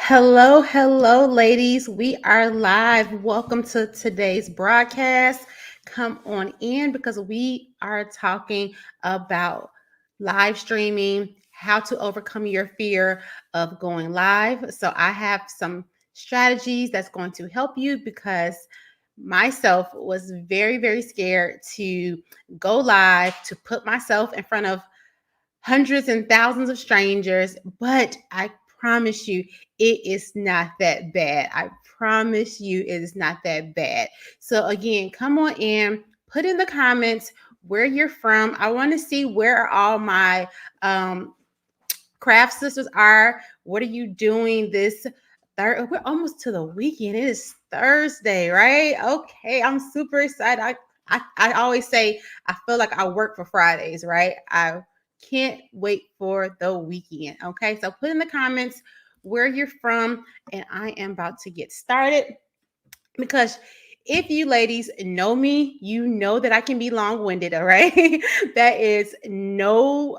Hello, ladies. We are live. Welcome to today's broadcast. Come on in because we are talking about live streaming, how to overcome your fear of going live. So, I have some strategies that's going to help you because myself was very scared to go live, to put myself in front of hundreds and thousands of strangers, but I promise you, it is not that bad. I promise you, it is not that bad. So, again, come on in, put in the comments where you're from. I want to see where all my craft sisters are. What are you doing this third? We're almost to the weekend. It is Thursday, right? Okay, I'm super excited. I always say I feel like I work for Fridays, right? I can't wait for the weekend. Okay, so put in the comments where you're from, and I am about to get started because if you ladies know me, you know that I can be long-winded, all right? That is no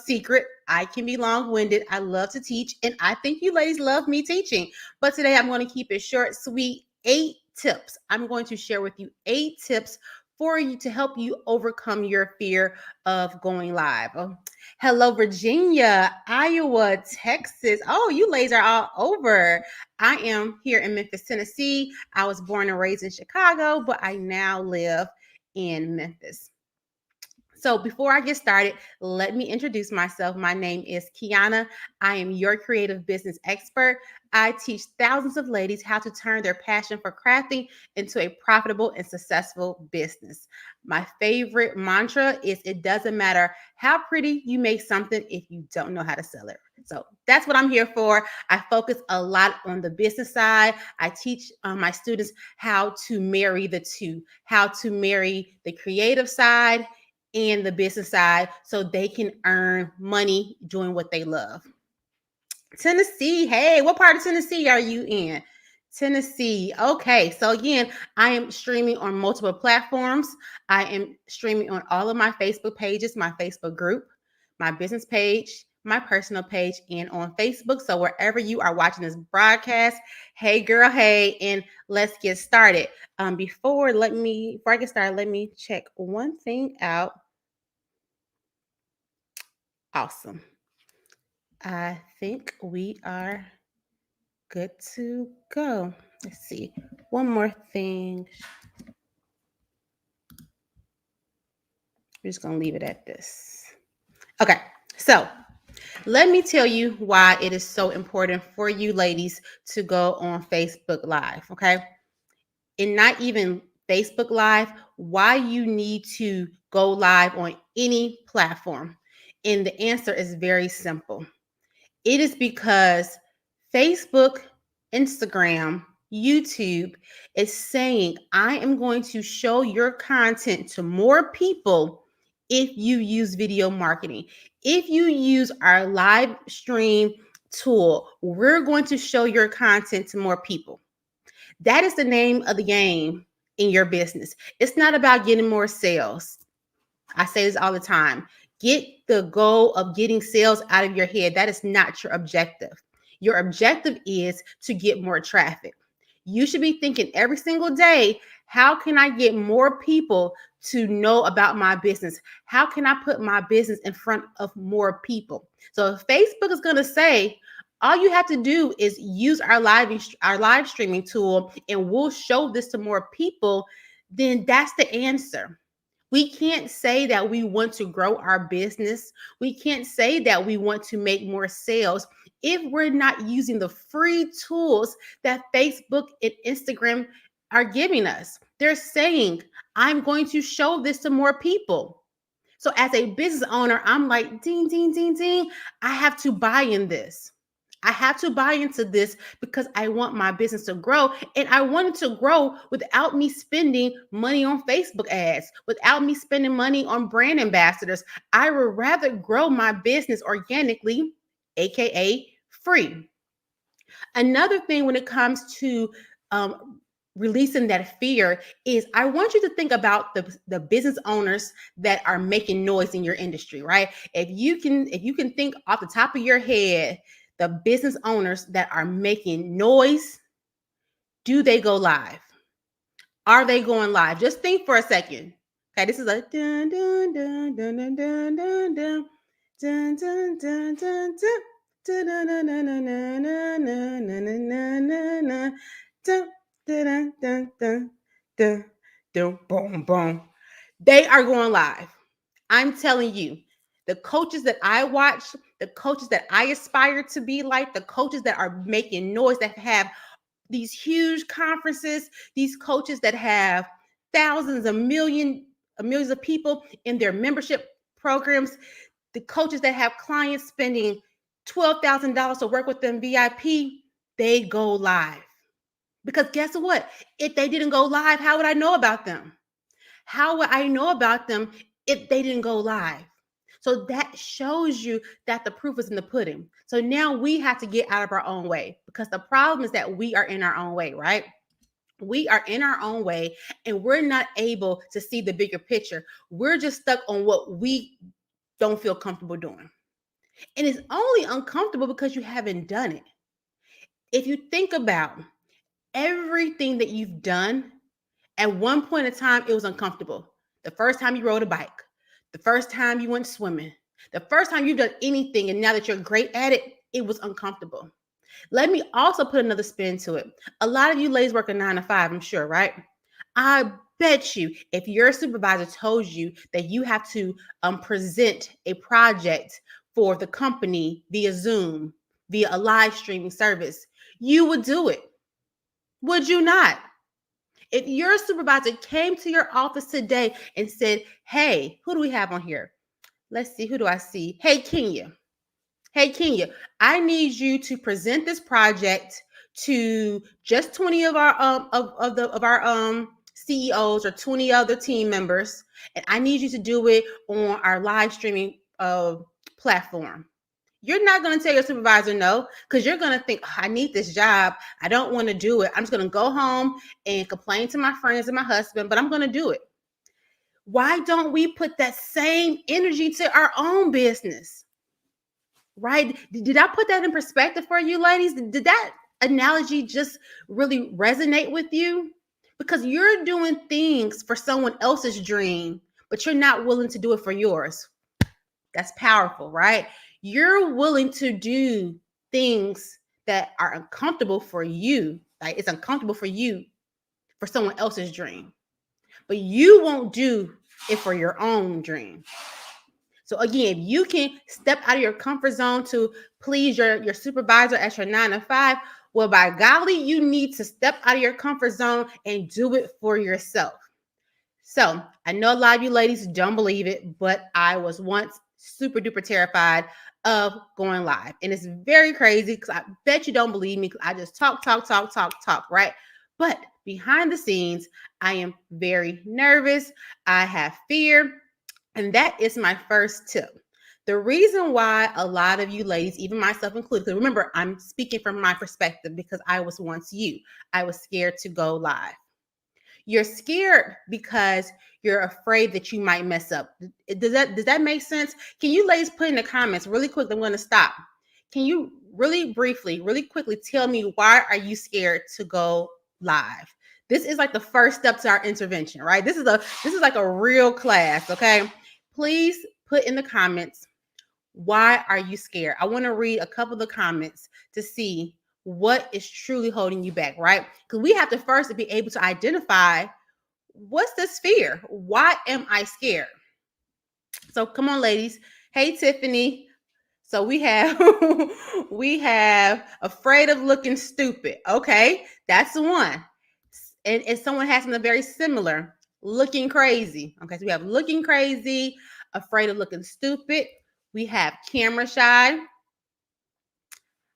secret. I can be long-winded. I love to teach, and I think you ladies love me teaching. But today I'm going to keep it short, sweet. 8 tips. I'm going to share with you 8 tips for you to help you overcome your fear of going live. Hello, Virginia, Iowa, Texas. Oh, you ladies are all over. I am here in Memphis, Tennessee. I was born and raised in Chicago, but I now live in Memphis. So before I get started, let me introduce myself. My name is Kiana. I am your creative business expert. I teach thousands of ladies how to turn their passion for crafting into a profitable and successful business. My favorite mantra is it doesn't matter how pretty you make something if you don't know how to sell it. So that's what I'm here for. I focus a lot on the business side. I teach my students how to marry the two, how to marry the creative side and the business side so they can earn money doing what they love. Tennessee, hey, what part of Tennessee are you in? Tennessee. Okay, so again, I am streaming on multiple platforms. I am streaming on all of my Facebook pages, my Facebook group, my business page, my personal page, and on Facebook. So wherever you are watching this broadcast, hey girl, hey, and let's get started. Before I get started, let me check one thing out. Awesome. I think we are good to go. Let's see. One more thing. We're just going to leave it at this. Okay. So let me tell you why it is so important for you ladies to go on Facebook Live. Okay. And not even Facebook Live, why you need to go live on any platform. And the answer is very simple. It is because Facebook, Instagram, YouTube is saying, I am going to show your content to more people if you use video marketing. If you use our live stream tool, we're going to show your content to more people. That is the name of the game in your business. It's not about getting more sales. I say this all the time. Get the goal of getting sales out of your head. That is not your objective. Your objective is to get more traffic. You should be thinking every single day, how can I get more people to know about my business? How can I put my business in front of more people? So if Facebook is going to say, all you have to do is use our live streaming tool and we'll show this to more people, then that's the answer. We can't say that we want to grow our business. We can't say that we want to make more sales if we're not using the free tools that Facebook and Instagram are giving us. They're saying, I'm going to show this to more people. So as a business owner, I'm like, ding, ding, ding, ding. I have to buy in this. I have to buy into this because I want my business to grow. And I want it to grow without me spending money on Facebook ads, without me spending money on brand ambassadors. I would rather grow my business organically, AKA free. Another thing when it comes to releasing that fear is I want you to think about the business owners that are making noise in your industry, right? If you can think off the top of your head, the business owners that are making noise, do they go live? Are they going live? Just think for a second. Okay, this is a dun dun dun dun dun dun dun dun dun dun dun dun dun. Boom, boom. They are going live. I'm telling you, the coaches that I watch, the coaches that I aspire to be like, the coaches that are making noise, that have these huge conferences, these coaches that have thousands of millions of people in their membership programs, the coaches that have clients spending $12,000 to work with them VIP, they go live. Because guess what? If they didn't go live, how would I know about them? How would I know about them if they didn't go live? So that shows you that the proof is in the pudding. So now we have to get out of our own way, because the problem is that we are in our own way, right? We are in our own way and we're not able to see the bigger picture. We're just stuck on what we don't feel comfortable doing. And it's only uncomfortable because you haven't done it. If you think about everything that you've done, at one point in time, it was uncomfortable. The first time you rode a bike, the first time you went swimming, the first time you've done anything, and now that you're great at it, it was uncomfortable. Let me also put another spin to it. A lot of you ladies work a 9 to 5, I'm sure, right? I bet you if your supervisor told you that you have to present a project for the company via Zoom, via a live streaming service, you would do it. Would you not? If your supervisor came to your office today and said, hey, who do we have on here? Let's see, who do I see? Hey, Kenya. Hey, Kenya, I need you to present this project to just 20 of our CEOs or 20 other team members, and I need you to do it on our live streaming platform. You're not going to tell your supervisor no, because you're going to think, oh, I need this job. I don't want to do it. I'm just going to go home and complain to my friends and my husband, but I'm going to do it. Why don't we put that same energy to our own business? Right? Did I put that in perspective for you, ladies? Did that analogy just really resonate with you? Because you're doing things for someone else's dream, but you're not willing to do it for yours. That's powerful, right? You're willing to do things that are uncomfortable for you. Like it's uncomfortable for you for someone else's dream, but you won't do it for your own dream. So again, if you can step out of your comfort zone to please your supervisor at your 9 to 5, well, by golly, you need to step out of your comfort zone and do it for yourself. So I know a lot of you ladies don't believe it, but I was once super duper terrified of going live. And it's very crazy because I bet you don't believe me because I just talk, right? But behind the scenes, I am very nervous. I have fear. And that is my first tip. The reason why a lot of you ladies, even myself included, because remember, I'm speaking from my perspective because I was once you. I was scared to go live. You're scared because you're afraid that you might mess up. Does that make sense? Can you ladies put in the comments really quick? I'm going to stop. Can you really briefly, really quickly tell me why are you scared to go live? This is like the first step to our intervention, right? This is like a real class, okay? Please put in the comments, why are you scared? I want to read a couple of the comments to see what is truly holding you back, right? Because we have to first be able to identify what's this fear? Why am I scared? So come on, ladies. Hey, Tiffany. So we have we have afraid of looking stupid. Okay, that's the one. And someone has something very similar, looking crazy. Okay, so we have looking crazy, afraid of looking stupid. We have camera shy.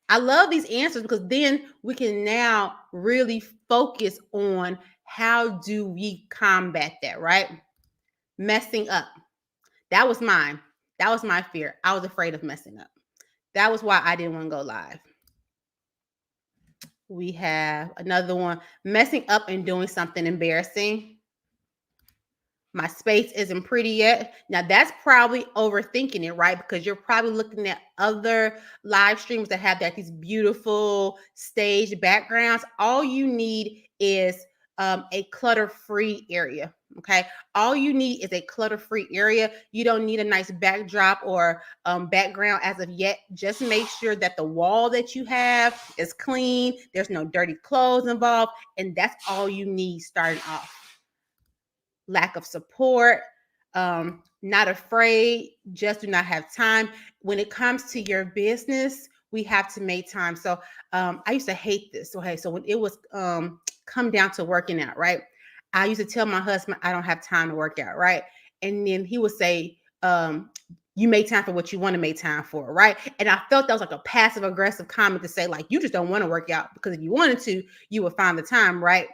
I love these answers because then we can now really focus on how do we combat that, right? Messing up. That was mine. That was my fear. I was afraid of messing up. That was why I didn't want to go live. We have another one, messing up and doing something embarrassing. My space isn't pretty yet. Now that's probably overthinking it, right? Because you're probably looking at other live streams that have these beautiful stage backgrounds. All you need is a clutter-free area. Okay, all you need is a clutter-free area. You don't need a nice backdrop or background as of yet. Just make sure that the wall that you have is clean. There's no dirty clothes involved, and that's all you need starting off. Lack of support, not afraid, just do not have time. When it comes to your business, we have to make time. So I used to hate this. Okay, so when it was come down to working out, right? I used to tell my husband I don't have time to work out, right? And then he would say, you make time for what you want to make time for, right? And I felt that was like a passive aggressive comment to say, like, you just don't want to work out, because if you wanted to, you would find the time, right?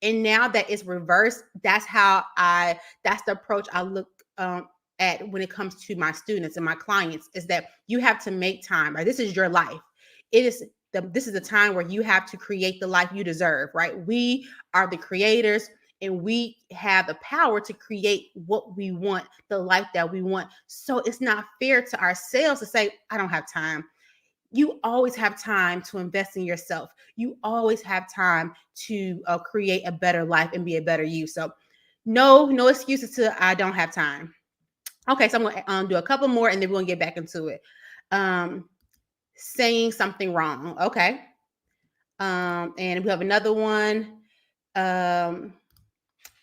And now that it's reversed, that's the approach I look at when it comes to my students and my clients, is that you have to make time, right? This is your life. This is the time where you have to create the life you deserve, right? We are the creators, and we have the power to create what we want, the life that we want. So it's not fair to ourselves to say, I don't have time. You always have time to invest in yourself. You always have time to create a better life and be a better you. So no excuses to I don't have time. Okay, so I'm going to do a couple more, and then we're going to get back into it. Saying something wrong. Okay. And we have another one.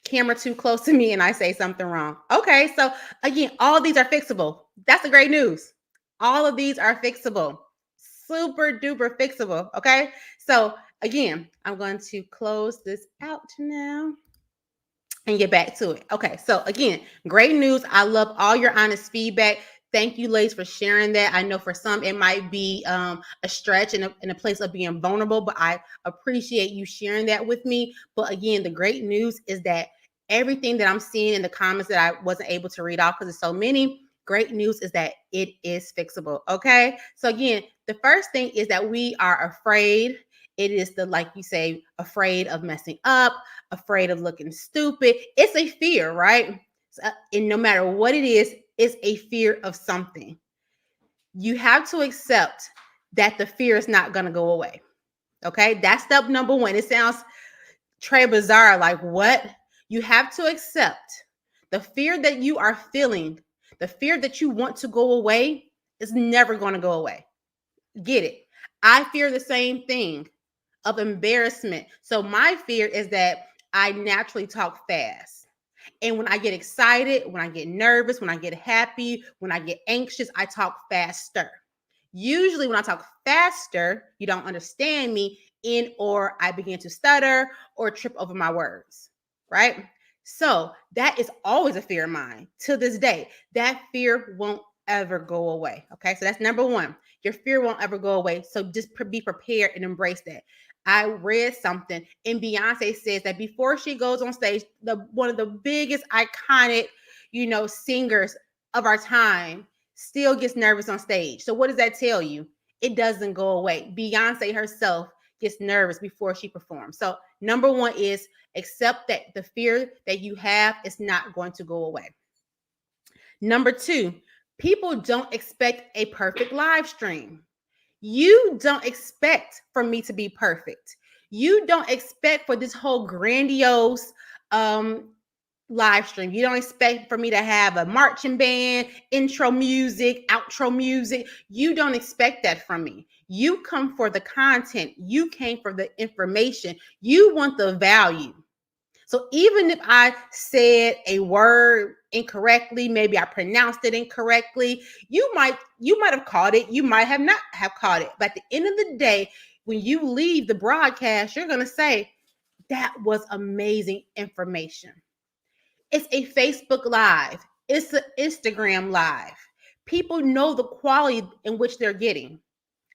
Camera too close to me and I say something wrong. Okay, so again, all these are fixable. That's the great news. All of these are fixable. Super duper fixable. Okay, so again, I'm going to close this out now and get back to it. Okay, so again, great news. I love all your honest feedback. Thank you, ladies, for sharing that. I know for some it might be a stretch in a place of being vulnerable, but I appreciate you sharing that with me. But again, the great news is that everything that I'm seeing in the comments that I wasn't able to read off because there's so many, great news is that it is fixable. Okay, so again, the first thing is that we are afraid. It is like you say, afraid of messing up, afraid of looking stupid. It's a fear, right? And no matter what it is, it's a fear of something. You have to accept that the fear is not going to go away. Okay, that's step number one. It sounds très bizarre, like what? You have to accept the fear that you are feeling, the fear that you want to go away is never going to go away. Get it? I fear the same thing of embarrassment. So my fear is that I naturally talk fast. And when I get excited, when I get nervous, when I get happy, when I get anxious, I talk faster. Usually when I talk faster, you don't understand me, or I begin to stutter or trip over my words, right? So that is always a fear of mine to this day. That fear won't ever go away. Okay, so that's number one. Your fear won't ever go away. So just be prepared and embrace that. I read something, and Beyonce says that before she goes on stage, one of the biggest iconic, singers of our time still gets nervous on stage. So what does that tell you? It doesn't go away. Beyonce herself gets nervous before she performs. So number one is accept that the fear that you have is not going to go away. Number two, people don't expect a perfect live stream. You don't expect for me to be perfect. You don't expect for this whole grandiose live stream. You don't expect for me to have a marching band, intro music, outro music. You don't expect that from me. You come for the content. You came for the information. You want the value. So even if I said a word incorrectly, maybe I pronounced it incorrectly, you might have caught it, you might have not have caught it. But at the end of the day, when you leave the broadcast, you're going to say, that was amazing information. It's a Facebook Live. It's an Instagram Live. People know the quality in which they're getting.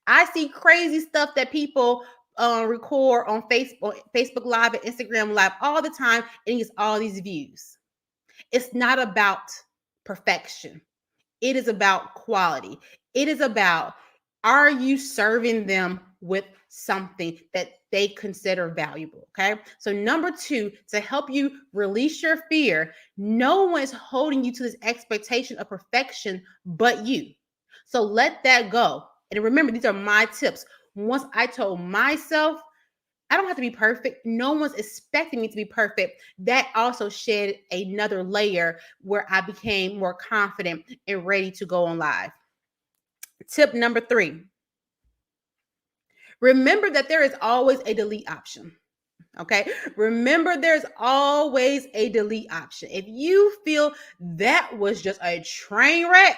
I see crazy stuff that people record on Facebook Live and Instagram Live all the time, and gets all these views. It's not about perfection. It is about quality. It is about, are you serving them with something that they consider valuable. Okay. So, number two, to help you release your fear, no one is holding you to this expectation of perfection but you. So, let that go. And remember, these are my tips. Once I told myself, I don't have to be perfect. No one's expecting me to be perfect. That also shed another layer where I became more confident and ready to go on live. Tip number three, remember that there is always a delete option. Okay. Remember, there's always a delete option. If you feel that was just a train wreck,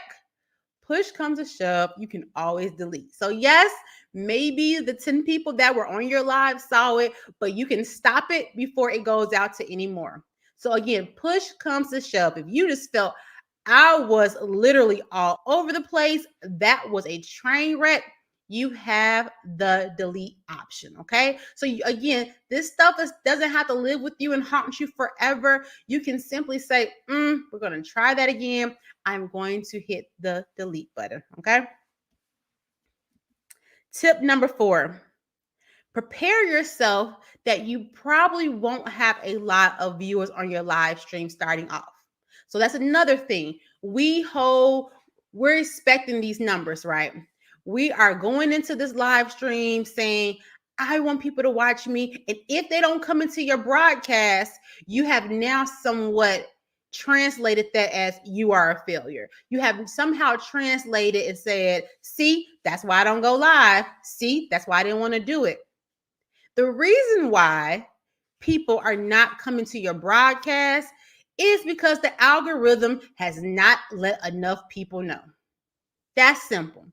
push comes to shove, you can always delete. So, yes, maybe the 10 people that were on your live saw it, but you can stop it before it goes out to any more. So, again, push comes to shove. If you just felt I was literally all over the place, that was a train wreck, you have the delete option. Okay. So, again, this stuff doesn't have to live with you and haunt you forever. You can simply say, we're going to try that again. I'm going to hit the delete button. Okay. Tip number four, prepare yourself that you probably won't have a lot of viewers on your live stream starting off. So that's another thing. We're expecting these numbers, right? We are going into this live stream saying, I want people to watch me. And if they don't come into your broadcast, you have now somewhat translated that as you are a failure. You have somehow translated and said, see, that's why I don't go live. See, that's why I didn't want to do it. The reason why people are not coming to your broadcast is because the algorithm has not let enough people know. That's simple.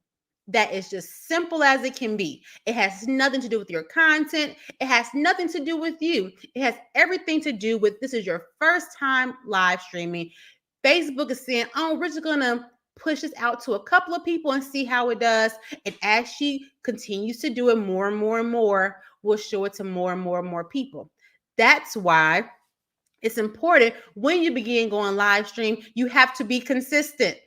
That is just simple as it can be. It has nothing to do with your content. It has nothing to do with you. It has everything to do with this is your first time live streaming. Facebook is saying, oh, we're just going to push this out to a couple of people and see how it does. And as she continues to do it more and more and more, we'll show it to more and more and more people. That's why it's important when you begin going live stream, you have to be consistent.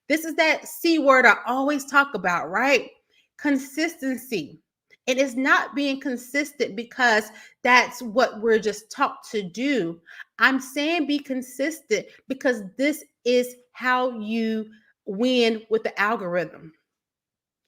This is that C word I always talk about, right? Consistency. It is not being consistent because that's what we're just taught to do. I'm saying be consistent because this is how you win with the algorithm.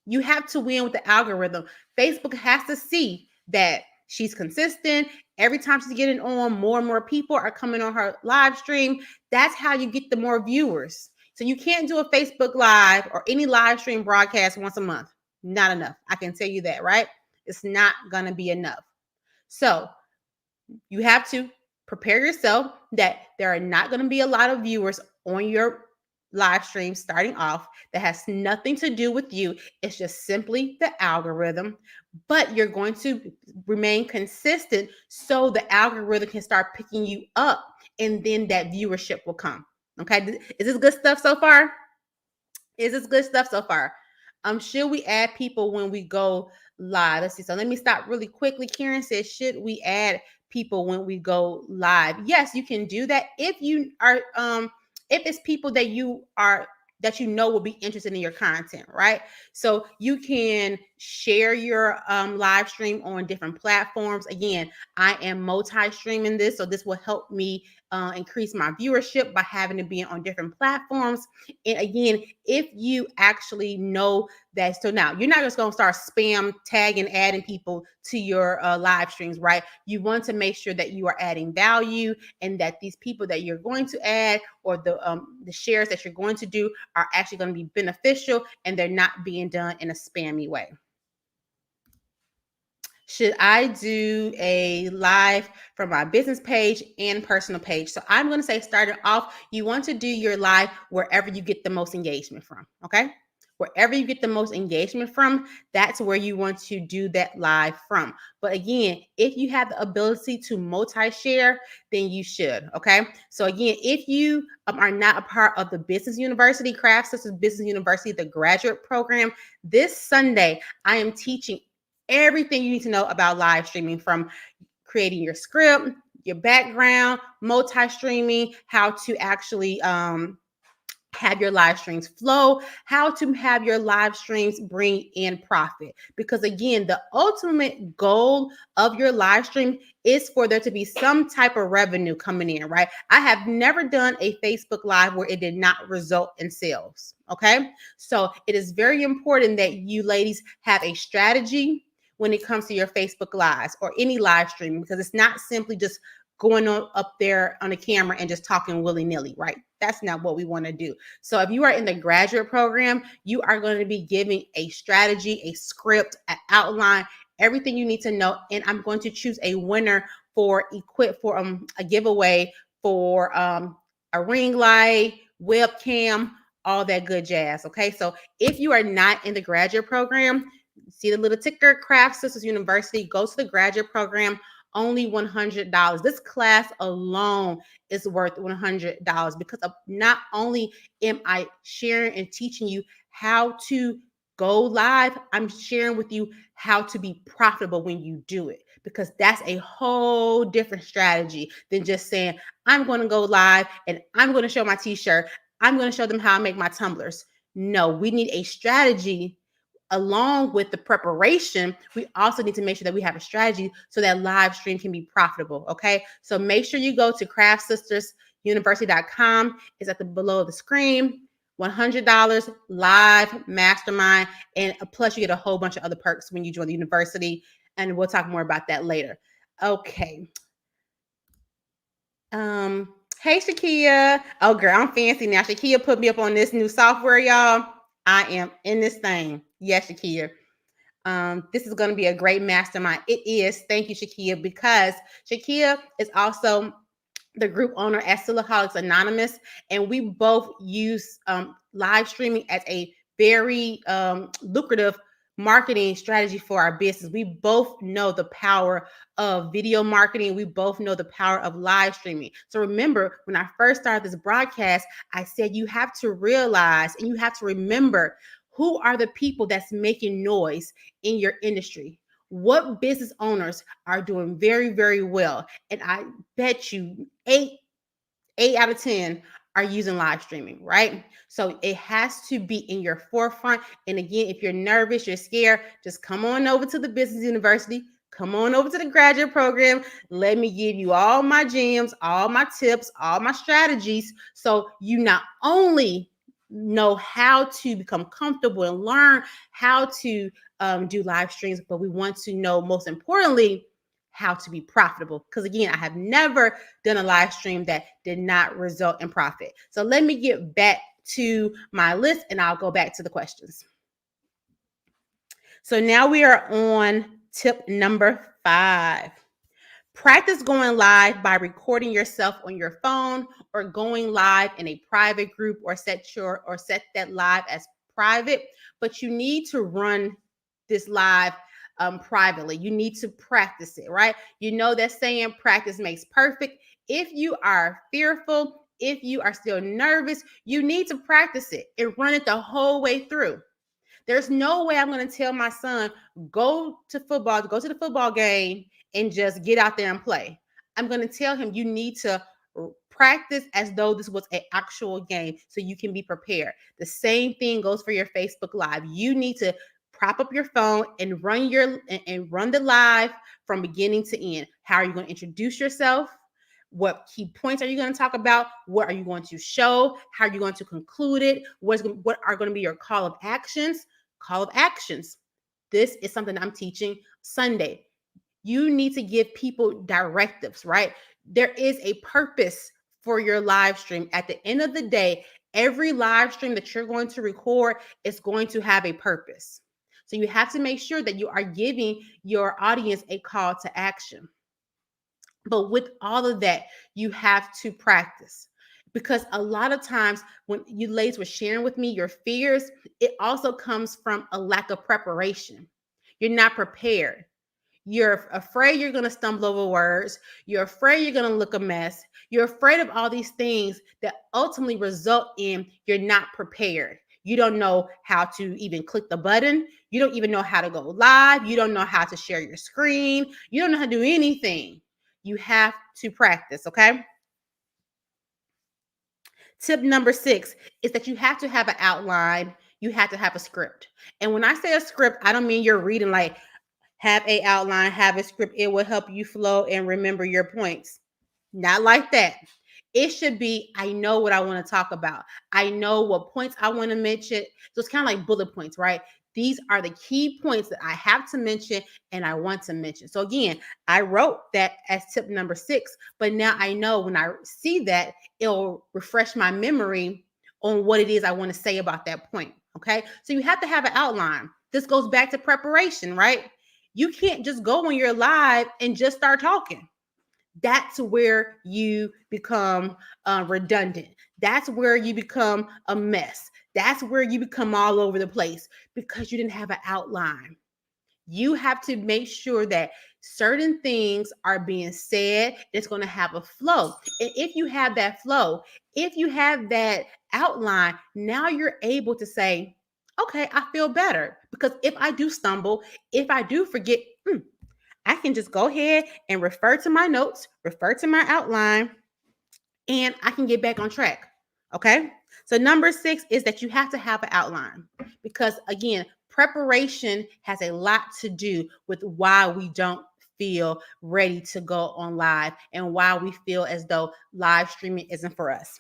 You have to win with the algorithm. Facebook has to see that she's consistent. Every time she's getting on, more and more people are coming on her live stream. That's how you get the more viewers. So you can't do a Facebook Live or any live stream broadcast once a month. Not enough. I can tell you that, right? It's not going to be enough. So you have to prepare yourself that there are not going to be a lot of viewers on your live stream starting off. That has nothing to do with you. It's just simply the algorithm, but you're going to remain consistent so the algorithm can start picking you up and then that viewership will come. Okay. Is this good stuff so far? Is this good stuff so far? Should we add people when we go live? Let's see. So let me stop really quickly. Karen says, should we add people when we go live? Yes, you can do that if you are if it's people that you know will be interested in your content, right? So you can share your live stream on different platforms. Again, I am multi-streaming this, so this will help me increase my viewership by having to be on different platforms. And again, if you actually know that, so now you're not just going to start spam tagging, adding people to your live streams, right? You want to make sure that you are adding value and that these people that you're going to add or the shares that you're going to do are actually going to be beneficial and they're not being done in a spammy way. Should I do a live from my business page and personal page? So I'm going to say, starting off, you want to do your live wherever you get the most engagement from. Okay. Wherever you get the most engagement from, that's where you want to do that live from. But again, if you have the ability to multi-share, then you should. Okay. So again, if you are not a part of the Business University, Craft Sisters Business University, the graduate program, this Sunday, I am teaching everything you need to know about live streaming, from creating your script, your background, multi-streaming, how to actually have your live streams flow, how to have your live streams bring in profit. Because again, the ultimate goal of your live stream is for there to be some type of revenue coming in, right? I have never done a Facebook Live where it did not result in sales. Okay. So it is very important that you ladies have a strategy when it comes to your Facebook Lives or any live stream, because it's not simply just going on up there on the camera and just talking willy-nilly, right? That's not what we want to do. So if you are in the graduate program, you are going to be giving a strategy, a script, an outline, everything you need to know. And I'm going to choose a winner for a giveaway for a ring light, webcam, all that good jazz. Okay. So if you are not in the graduate program, see the little ticker, Craft Sisters University, go to the graduate program, only $100. This class alone is worth $100 because of not only am I sharing and teaching you how to go live, I'm sharing with you how to be profitable when you do it, because that's a whole different strategy than just saying, I'm going to go live and I'm going to show my t-shirt. I'm going to show them how I make my tumblers. No, we need a strategy. Along with the preparation, we also need to make sure that we have a strategy so that live stream can be profitable. Okay. So make sure you go to craftsistersuniversity.com. It's at the below the screen. $100 live mastermind. And plus, you get a whole bunch of other perks when you join the university. And we'll talk more about that later. Okay. Hey, Shakia. Oh, girl, I'm fancy now. Shakia put me up on this new software, y'all. I am in this thing. Yes, Shakia. This is going to be a great mastermind. It is. Thank you, Shakia, because Shakia is also the group owner at Silaholics Anonymous, and we both use live streaming as a very lucrative marketing strategy for our business. We both know the power of video marketing. We both know the power of live streaming. So remember, when I first started this broadcast, I said you have to realize and you have to remember who are the people that's making noise in your industry. What business owners are doing very, very well? And I bet you eight out of 10 are using live streaming, right? So it has to be in your forefront. And again, if you're nervous, you're scared, just come on over to the business university. Come on over to the graduate program. Let me give you all my gems, all my tips, all my strategies. So you not only know how to become comfortable and learn how to do live streams, but we want to know, most importantly, how to be profitable. Because again, I have never done a live stream that did not result in profit. So let me get back to my list and I'll go back to the questions. So now we are on tip number 5. Practice going live by recording yourself on your phone or going live in a private group, or set that live as private, but you need to run this live privately. You need to practice it, right? You know that saying, practice makes perfect. If you are fearful, if you are still nervous, you need to practice it and run it the whole way through. There's no way I'm going to tell my son, go to the football game and just get out there and play. I'm going to tell him you need to practice as though this was an actual game so you can be prepared. The same thing goes for your Facebook Live. You need to prop up your phone and run the live from beginning to end. How are you going to introduce yourself? What key points are you going to talk about? What are you going to show? How are you going to conclude it? What are going to be your call of actions? Call of actions. This is something I'm teaching Sunday. You need to give people directives, right? There is a purpose for your live stream. At the end of the day, every live stream that you're going to record is going to have a purpose. So you have to make sure that you are giving your audience a call to action. But with all of that, you have to practice, because a lot of times when you ladies were sharing with me your fears, it also comes from a lack of preparation. You're not prepared. You're afraid you're going to stumble over words. You're afraid you're going to look a mess. You're afraid of all these things that ultimately result in you're not prepared. You don't know how to even click the button. You don't even know how to go live. You don't know how to share your screen. You don't know how to do anything. You have to practice, okay? Tip number 6 is that you have to have an outline. You have to have a script. And when I say a script, I don't mean you're reading like have a outline, have a script. It will help you flow and remember your points. Not like that. It should be, I know what I want to talk about. I know what points I want to mention. So it's kind of like bullet points, right? These are the key points that I have to mention and I want to mention. So again, I wrote that as tip number 6, but now I know when I see that, it'll refresh my memory on what it is I want to say about that point. Okay. So you have to have an outline. This goes back to preparation, right? You can't just go on your live and just start talking. That's where you become redundant. That's where you become a mess. That's where you become all over the place because you didn't have an outline. You have to make sure that certain things are being said. It's going to have a flow. And if you have that flow, if you have that outline, now you're able to say, okay, I feel better. Because if I do stumble, if I do forget, I can just go ahead and refer to my notes, refer to my outline, and I can get back on track. Okay. So, number 6 is that you have to have an outline because, again, preparation has a lot to do with why we don't feel ready to go on live and why we feel as though live streaming isn't for us.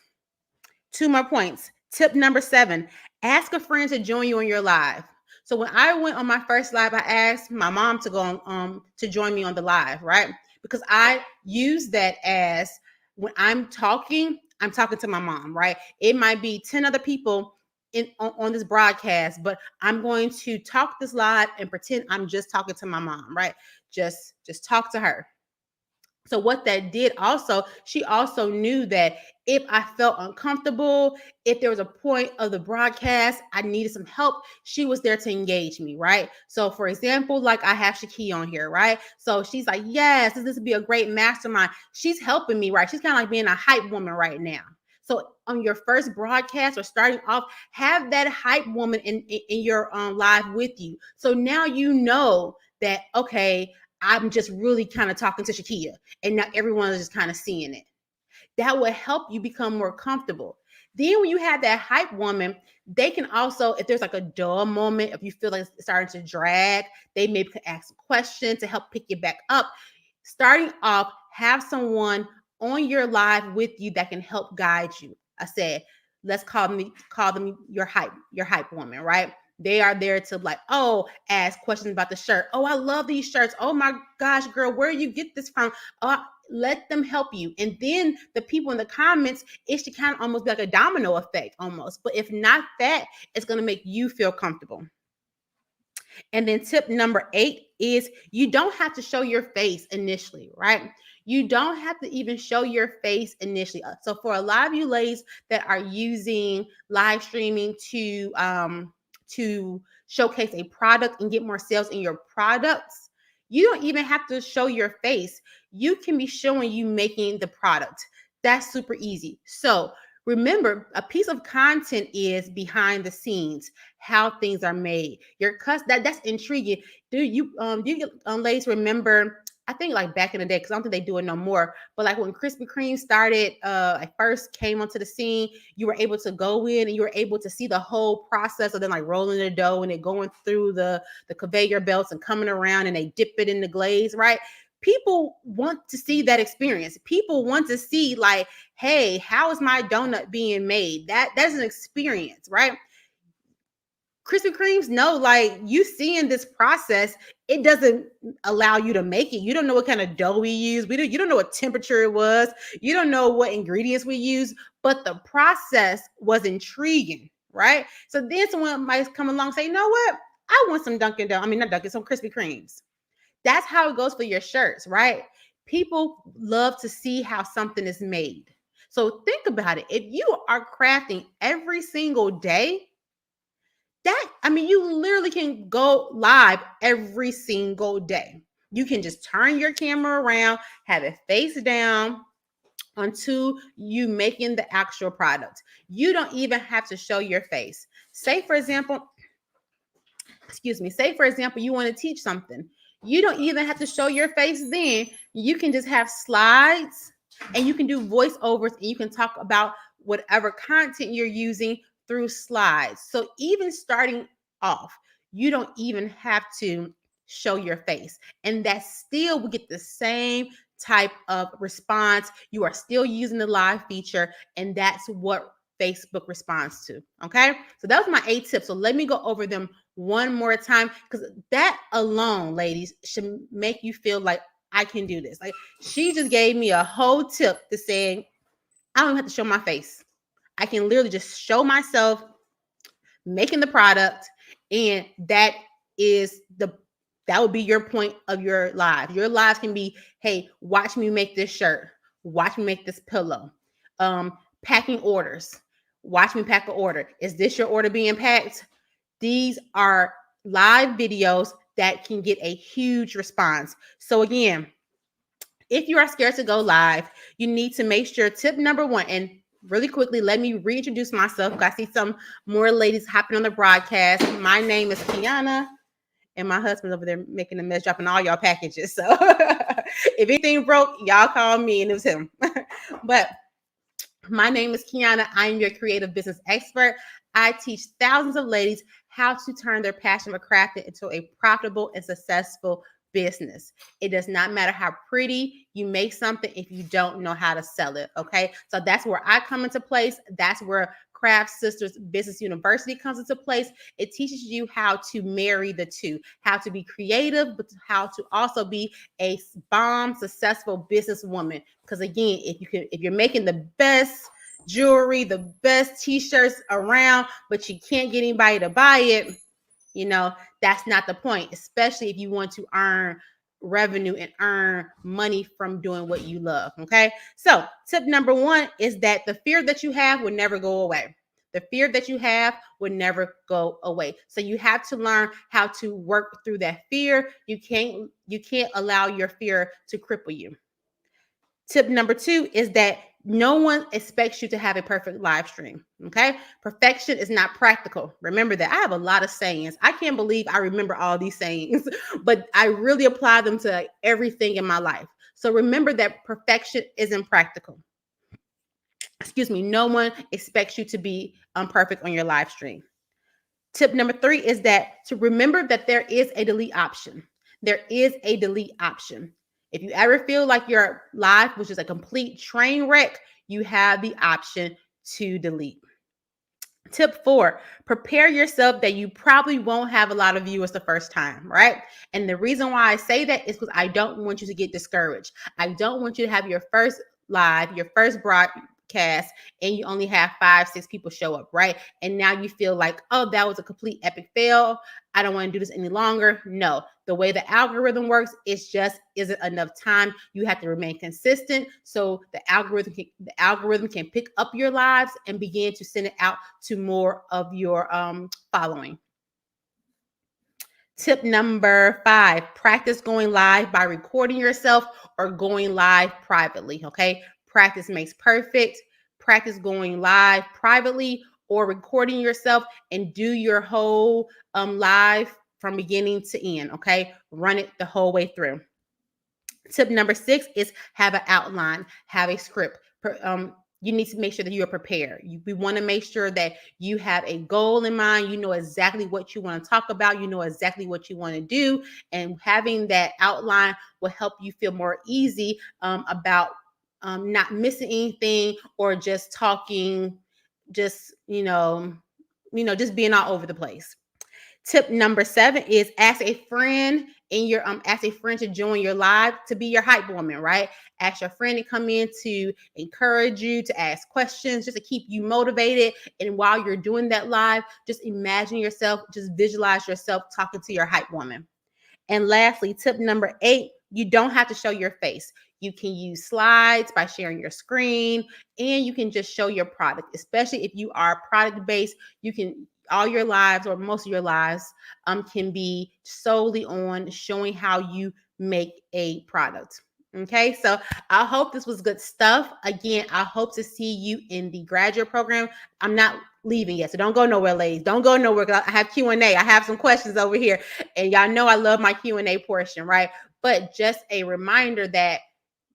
2 more points. Tip number 7, ask a friend to join you on your live. So when I went on my first live, I asked my mom to go on to join me on the live, right? Because I use that as when I'm talking to my mom, right? It might be 10 other people on this broadcast, but I'm going to talk this live and pretend I'm just talking to my mom, right? Just talk to her. So what that did also, she also knew that if I felt uncomfortable, if there was a point of the broadcast, I needed some help, she was there to engage me, right? So for example, like I have Shaki on here, right? So she's like, yes, this would be a great mastermind. She's helping me, right? She's kind of like being a hype woman right now. So on your first broadcast or starting off, have that hype woman in your live with you. So now you know that, okay, I'm just really kind of talking to Shakia and not everyone is just kind of seeing it. That will help you become more comfortable. Then when you have that hype woman, they can also, if there's like a dull moment, if you feel like it's starting to drag, they maybe can ask a question to help pick you back up. Starting off, have someone on your live with you that can help guide you. I said, let's call them your hype woman, right? They are there to like, oh, ask questions about the shirt. Oh, I love these shirts. Oh my gosh, girl, where do you get this from? Let them help you. And then the people in the comments, it should kind of almost be like a domino effect almost. But if not that, it's going to make you feel comfortable. And then tip number 8 is you don't have to show your face initially, right? You don't have to even show your face initially. So for a lot of you ladies that are using live streaming to showcase a product and get more sales in your products, you don't even have to show your face. You can be showing you making the product. That's super easy. So remember, a piece of content is behind the scenes, how things are made. That's intriguing. Do you ladies remember? I think like back in the day, because I don't think they do it no more. But like when Krispy Kreme started, I first came onto the scene, you were able to go in and you were able to see the whole process of them like rolling the dough and it going through the conveyor belts and coming around and they dip it in the glaze, right? People want to see that experience. People want to see like, hey, how is my donut being made? That's an experience, right? Krispy Kremes, no, like you seeing this process, it doesn't allow you to make it. You don't know what kind of dough we use. You don't know what temperature it was. You don't know what ingredients we use, but the process was intriguing, right? So then someone might come along and say, you know what? I want some some Krispy Kremes. That's how it goes for your shirts, right? People love to see how something is made. So think about it. If you are crafting every single day, you literally can go live every single day. You can just turn your camera around, have it face down until you making the actual product. You don't even have to show your face. Say for example, you want to teach something. You don't even have to show your face then. You can just have slides and you can do voiceovers and you can talk about whatever content you're using through slides. So even starting off, you don't even have to show your face, and that still will get the same type of response. You are still using the live feature, and that's what Facebook responds to. Okay, so that was my 8 tips. So let me go over them one more time, because that alone, ladies, should make you feel like I can do this. Like, she just gave me a whole tip to saying I don't have to show my face. I can literally just show myself making the product, and that would be your point of your live. Your lives can be, hey, watch me make this shirt, watch me make this pillow, packing orders, watch me pack an order. Is this your order being packed? These are live videos that can get a huge response. So again, if you are scared to go live, you need to make sure, tip number 1, and really quickly, let me reintroduce myself, because I see some more ladies hopping on the broadcast. My name is Kiana, and my husband's over there making a mess, dropping all y'all packages. So if anything broke, y'all call me, and it was him. But my name is Kiana. I am your creative business expert. I teach thousands of ladies how to turn their passion for crafting into a profitable and successful business. It does not matter how pretty you make something if you don't know how to sell it. Okay, so that's where I come into place. That's where Craft Sisters Business University comes into place. It teaches you how to marry the two, how to be creative, but how to also be a bomb successful businesswoman. Because again, if you're making the best jewelry, the best t-shirts around, but you can't get anybody to buy it, that's not the point, especially if you want to earn revenue and earn money from doing what you love. Okay, so tip number 1 is that the fear that you have will never go away. The fear that you have will never go away. So you have to learn how to work through that fear. You can't allow your fear to cripple you. Tip number 2 is that no one expects you to have a perfect live stream. Okay. Perfection is not practical. Remember that. I have a lot of sayings. I can't believe I remember all these sayings, but I really apply them to everything in my life. So remember that perfection isn't practical. Excuse me. No one expects you to be perfect on your live stream. Tip number 3 is that to remember that there is a delete option. There is a delete option. If you ever feel like your live was just a complete train wreck, you have the option to delete. Tip 4, prepare yourself that you probably won't have a lot of viewers the first time, right? And the reason why I say that is because I don't want you to get discouraged. I don't want you to have your first live, your first broadcast, and you only have 5-6 people show up, right? And now you feel like, oh, that was a complete epic fail. I don't want to do this any longer. No, the way the algorithm works, it just isn't enough time. You have to remain consistent so the algorithm can pick up your lives and begin to send it out to more of your following. Tip number 5, practice going live by recording yourself or going live privately. Okay, practice makes perfect. Practice going live privately or recording yourself and do your whole live from beginning to end. Okay, run it the whole way through. Tip number 6 is have an outline, have a script. You need to make sure that you are prepared. We want to make sure that you have a goal in mind. You know exactly what you want to talk about. You know exactly what you want to do. And having that outline will help you feel more easy about not missing anything or just talking, just being all over the place. Tip number 7 is ask a friend to join your live to be your hype woman, right? Ask your friend to come in to encourage you, to ask questions, just to keep you motivated. And while you're doing that live, just imagine yourself, just visualize yourself talking to your hype woman. And lastly, tip number 8, you don't have to show your face. You can use slides by sharing your screen, and you can just show your product, especially if you are product based. All your lives or most of your lives can be solely on showing how you make a product. Okay, so I hope this was good stuff. Again, I hope to see you in the graduate program. I'm not leaving yet, so don't go nowhere, ladies. Don't go nowhere, because I have Q&A. I have some questions over here, and y'all know I love my Q&A portion, right? But just a reminder that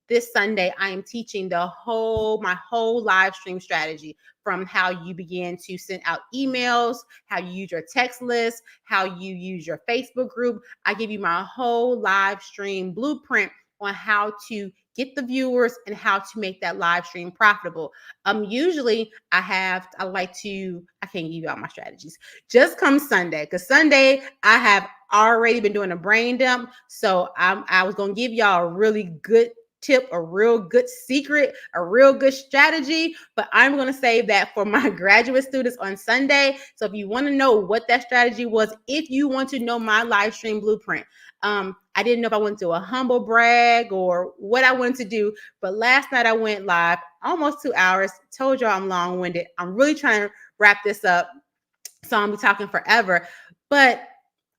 this Sunday, I am teaching my whole live stream strategy, from how you begin to send out emails, how you use your text list, how you use your Facebook group. I give you my whole live stream blueprint on how to get the viewers and how to make that live stream profitable. Usually I can't give you all my strategies. Just come Sunday, because Sunday I have already been doing a brain dump. So I was gonna give y'all a really good tip, a real good secret, a real good strategy, but I'm going to save that for my graduate students on Sunday. So if you want to know what that strategy was, if you want to know my live stream blueprint, I didn't know if I went to a humble brag or what I wanted to do, but last night I went live almost 2 hours. Told y'all I'm long-winded. I'm really trying to wrap this up, so I'm be talking forever, but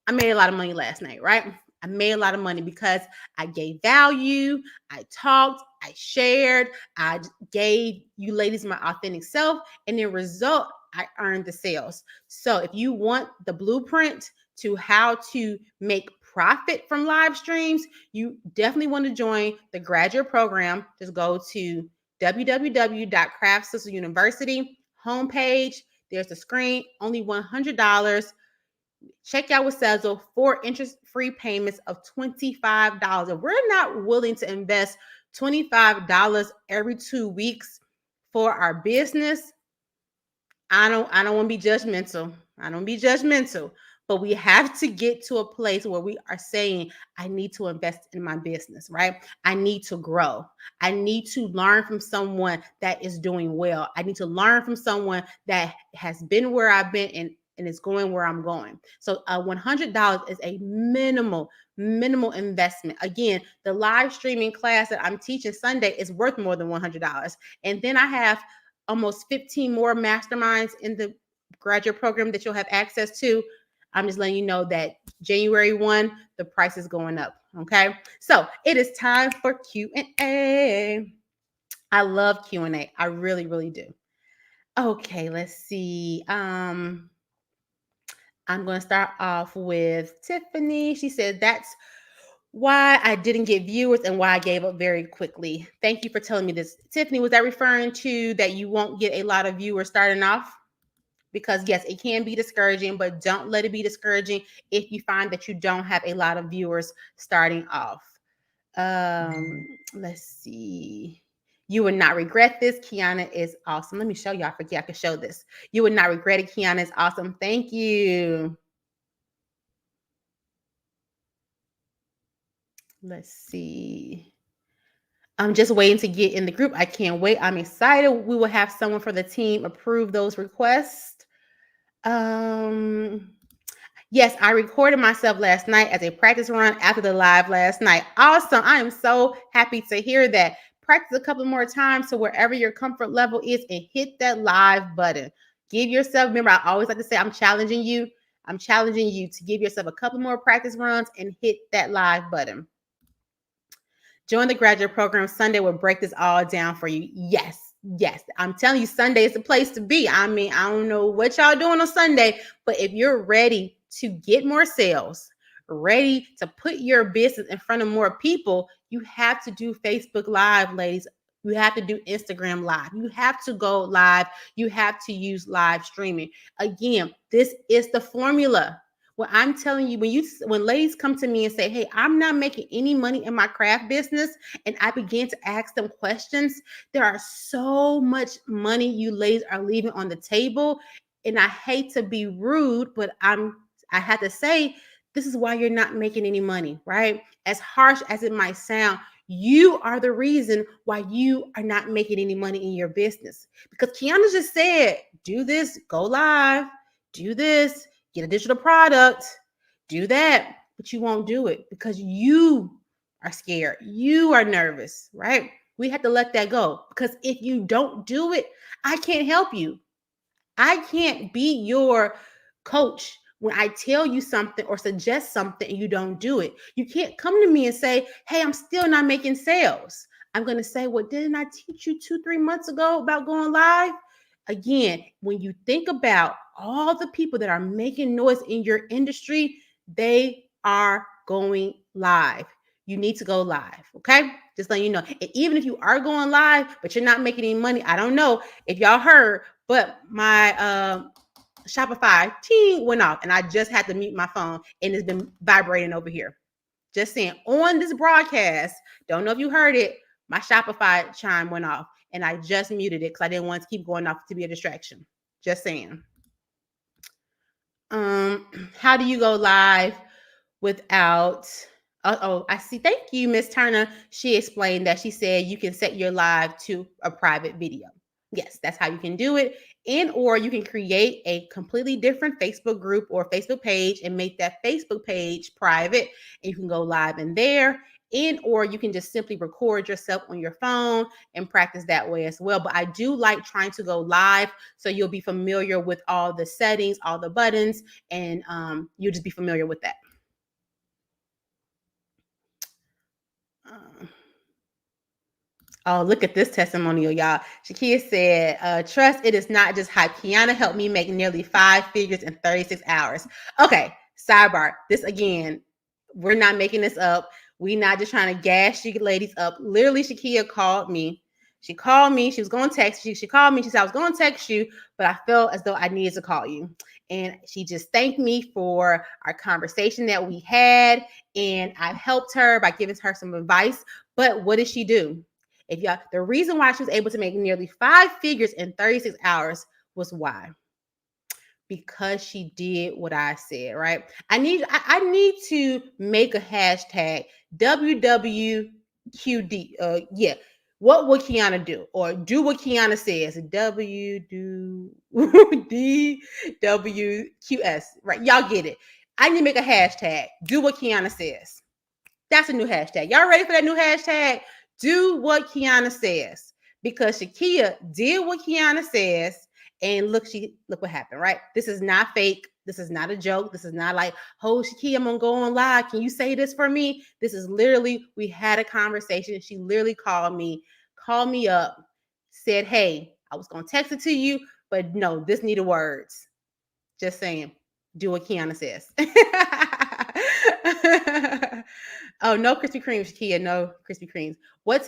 I made a lot of money last night, right? I made a lot of money because I gave value, I talked, I shared, I gave you ladies my authentic self, and in result, I earned the sales. So if you want the blueprint to how to make profit from live streams, you definitely want to join the graduate program. Just go to www.craftsisteruniversity homepage. There's the screen, only $100. Check out with Sezzle for interest-free payments of $25. If we're not willing to invest $25 every 2 weeks for our business, I don't want to be judgmental. I don't be judgmental, but we have to get to a place where we are saying, I need to invest in my business, right? I need to grow. I need to learn from someone that is doing well. I need to learn from someone that has been where I've been and is going where I'm going. So $100 is a minimal investment. Again, the live streaming class that I'm teaching Sunday is worth more than $100. And then I have almost 15 more masterminds in the graduate program that you'll have access to. I'm just letting you know that January 1, the price is going up. Okay. So it is time for Q&A. I love Q&A. I really, really do. Okay, let's see. I'm going to start off with Tiffany. She said, that's why I didn't get viewers and why I gave up very quickly. Thank you for telling me this. Tiffany, was that referring to that you won't get a lot of viewers starting off? Because yes, it can be discouraging, but don't let it be discouraging if you find that you don't have a lot of viewers starting off. Let's see. You would not regret this. Kiana is awesome. Let me show you. I forget I could show this. You would not regret it. Kiana is awesome. Thank you. Let's see. I'm just waiting to get in the group. I can't wait. I'm excited. We will have someone for the team approve those requests. Yes, I recorded myself last night as a practice run after the live last night. Awesome. I am so happy to hear that. Practice a couple more times to wherever your comfort level is and hit that live button. Give yourself, remember, I always like to say, I'm challenging you. I'm challenging you to give yourself a couple more practice runs and hit that live button. Join the graduate program. Sunday will break this all down for you. Yes. I'm telling you, Sunday is the place to be. I mean, I don't know what y'all doing on Sunday, but if you're ready to get more sales, ready to put your business in front of more people, you have to do Facebook Live, ladies. You have to do Instagram Live. You have to go live. You have to use live streaming. Again, this is the formula. Well, I'm telling you, when ladies come to me and say, hey, I'm not making any money in my craft business, and I begin to ask them questions, there are so much money you ladies are leaving on the table. And I hate to be rude, but I have to say, this is why you're not making any money, right? As harsh as it might sound, you are the reason why you are not making any money in your business. Because Kiana just said, do this, go live, do this, get a digital product, do that, but you won't do it because you are scared. You are nervous, right? We have to let that go, because if you don't do it, I can't help you. I can't be your coach when I tell you something or suggest something and you don't do it. You can't come to me and say, hey, I'm still not making sales. I'm going to say, well, didn't I teach you 2-3 months ago about going live? Again, when you think about all the people that are making noise in your industry, they are going live. you need to go live. Okay. Just letting you know. And even if you are going live, but you're not making any money, I don't know if y'all heard, but my Shopify ting went off and I just had to mute my phone and it's been vibrating over here. Just saying, on this broadcast, don't know if you heard it, my Shopify chime went off and I just muted it because I didn't want to keep going off to be a distraction. Just saying. How do you go live without I see. Thank you, Miss Turner. She explained that. She said you can set your live to a private video. Yes, that's how you can do it. And or you can create a completely different Facebook group or Facebook page and make that Facebook page private. And you can go live in there. And or you can just simply record yourself on your phone and practice that way as well. But I do like trying to go live so you'll be familiar with all the settings, all the buttons, and you'll just be familiar with that. Oh, look at this testimonial, y'all. Shakia said, trust it is not just hype. Kiana helped me make nearly 5 figures in 36 hours. Okay, sidebar. This again, we're not making this up. We not just trying to gas you ladies up. Literally, Shakia called me. She called me. She was going to text you. She called me. She said, I was going to text you, but I felt as though I needed to call you. And she just thanked me for our conversation that we had. And I've helped her by giving her some advice. But what did she do? If y'all, the reason why she was able to make nearly 5 figures in 36 hours was why? Because she did what I said, right? I need to make a hashtag WWQD. Yeah. What would Kiana do? Or do what Kiana says. WWQS. Right. Y'all get it. I need to make a hashtag. Do what Kiana says. That's a new hashtag. Y'all ready for that new hashtag? Do what Kiana says. Because Shakia did what Kiana says. And look what happened, right? This is not fake. This is not a joke. This is not like, oh, Shakia, I'm going to go on live. Can you say this for me? This is literally, we had a conversation. She literally called me up, said, hey, I was going to text it to you, but no, this needed words. Just saying, do what Kiana says. Oh, no Krispy Kremes, Shakia. No Krispy Kremes. What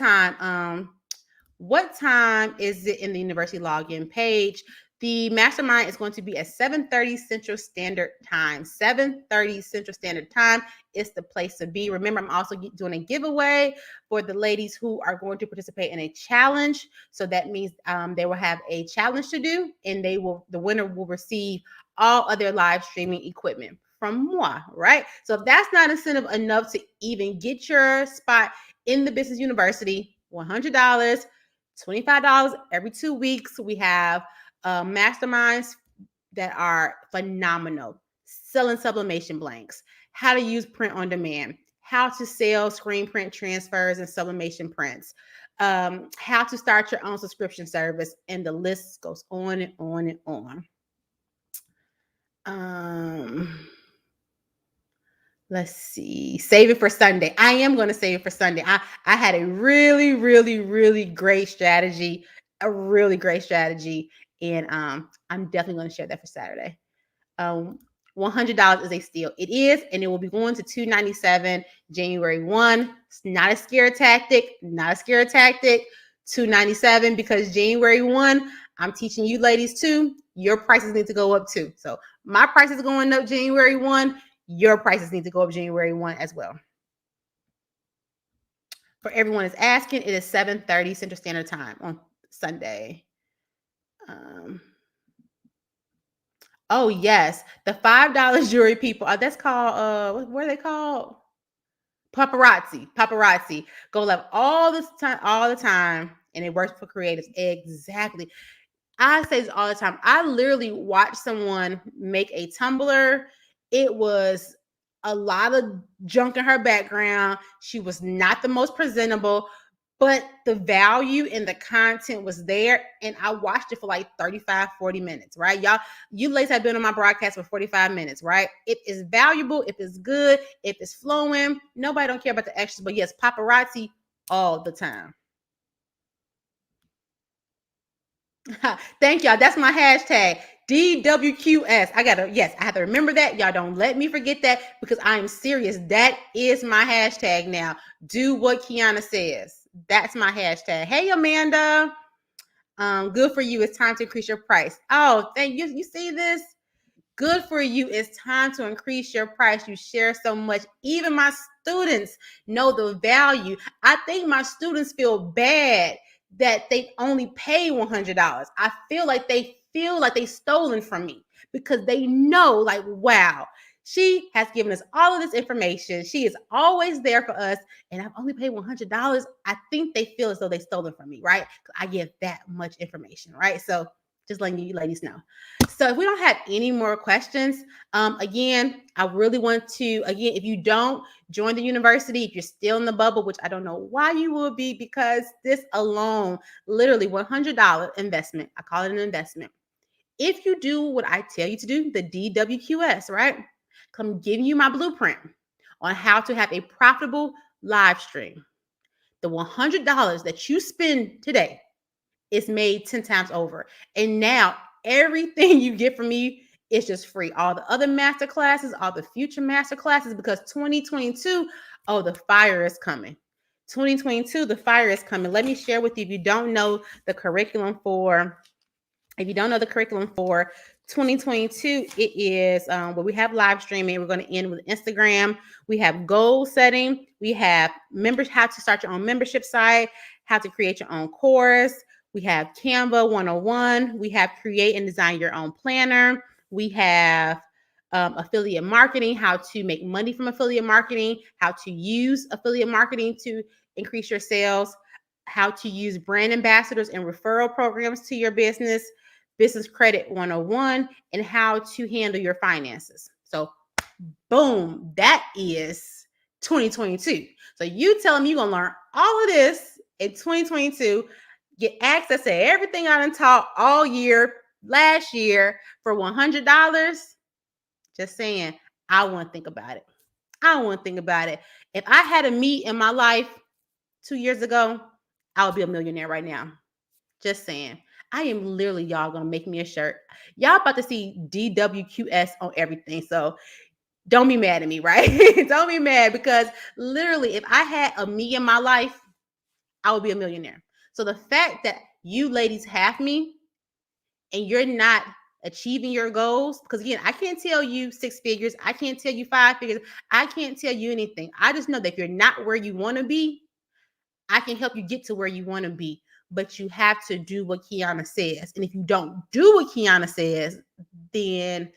time is it in the university login page? The mastermind is going to be at 7:30 Central Standard Time. 7:30 Central Standard Time is the place to be. Remember, I'm also doing a giveaway for the ladies who are going to participate in a challenge. So that means they will have a challenge to do, and the winner will receive all other live streaming equipment from moi, right? So if that's not incentive enough to even get your spot in the business university, $100, $25 every 2 weeks. We have masterminds that are phenomenal. Selling sublimation blanks, how to use print on demand, how to sell screen print transfers and sublimation prints, how to start your own subscription service, and the list goes on and on and on. Let's see. Save it for Sunday. I am going to save it for Sunday. I had a really, really, really great strategy, and I'm definitely going to share that for Saturday. $100 is a steal. It is, and it will be going to $297 January 1. It's not a scare tactic. $297 because January 1, I'm teaching you ladies too. Your prices need to go up too. So my price is going up January 1. Your prices need to go up January 1 as well. For everyone is asking, it is 7:30 Central Standard Time on Sunday. Oh, yes. The $5 jewelry people. That's called, what are they called? Paparazzi. Go live all the time. And it works for creatives. Exactly. I say this all the time. I literally watched someone make a tumbler. It was a lot of junk in her background. She was not the most presentable, but the value and the content was there. And I watched it for like 35, 40 minutes, right? Y'all, you ladies have been on my broadcast for 45 minutes, right? If it's valuable, if it's good, if it's flowing, nobody don't care about the extras. But yes, paparazzi all the time. Thank y'all. That's my hashtag. DWQS. I have to remember that. Y'all don't let me forget that because I'm serious. That is my hashtag now. Do what Kiana says. That's my hashtag. Hey, Amanda. Good for you. It's time to increase your price. Oh, thank you. You see this? Good for you. It's time to increase your price. You share so much. Even my students know the value. I think my students feel bad that they only pay $100. I feel like they stolen from me because they know, like, wow, she has given us all of this information. She is always there for us, and I've only paid $100. I think they feel as though they stolen from me, right? I give that much information, right? So just letting you ladies know. So if we don't have any more questions, again, I really want to, again, if you don't join the university, if you're still in the bubble, which I don't know why you will be, because this alone, literally $100 investment, I call it an investment. If you do what I tell you to do, the DWQS, right? I'm giving you my blueprint on how to have a profitable live stream. The $100 that you spend today is made 10 times over. And now everything you get from me is just free. All the other master classes, all the future master classes, because 2022, oh, the fire is coming. 2022, the fire is coming. Let me share with you, if you don't know the curriculum for 2022, it is where we have live streaming. We're going to end with Instagram. We have goal setting. We have members, how to start your own membership site, how to create your own course. We have Canva 101. We have create and design your own planner. We have affiliate marketing, how to make money from affiliate marketing, how to use affiliate marketing to increase your sales, how to use brand ambassadors and referral programs to your business, business credit 101, and how to handle your finances. So boom, that is 2022. So you tell them you're going to learn all of this in 2022, get access to everything I done taught all year, last year for $100. Just saying, I want to think about it. I want to think about it. If I had a me in my life 2 years ago, I would be a millionaire right now. Just saying. I am literally, y'all, gonna make me a shirt. Y'all about to see DWQS on everything. So don't be mad at me, right? Don't be mad, because literally, if I had a me in my life, I would be a millionaire. So the fact that you ladies have me and you're not achieving your goals, because again, I can't tell you 6 figures, I can't tell you 5 figures, I can't tell you anything. I just know that if you're not where you want to be, I can help you get to where you want to be, but you have to do what Kiana says. And if you don't do what Kiana says, then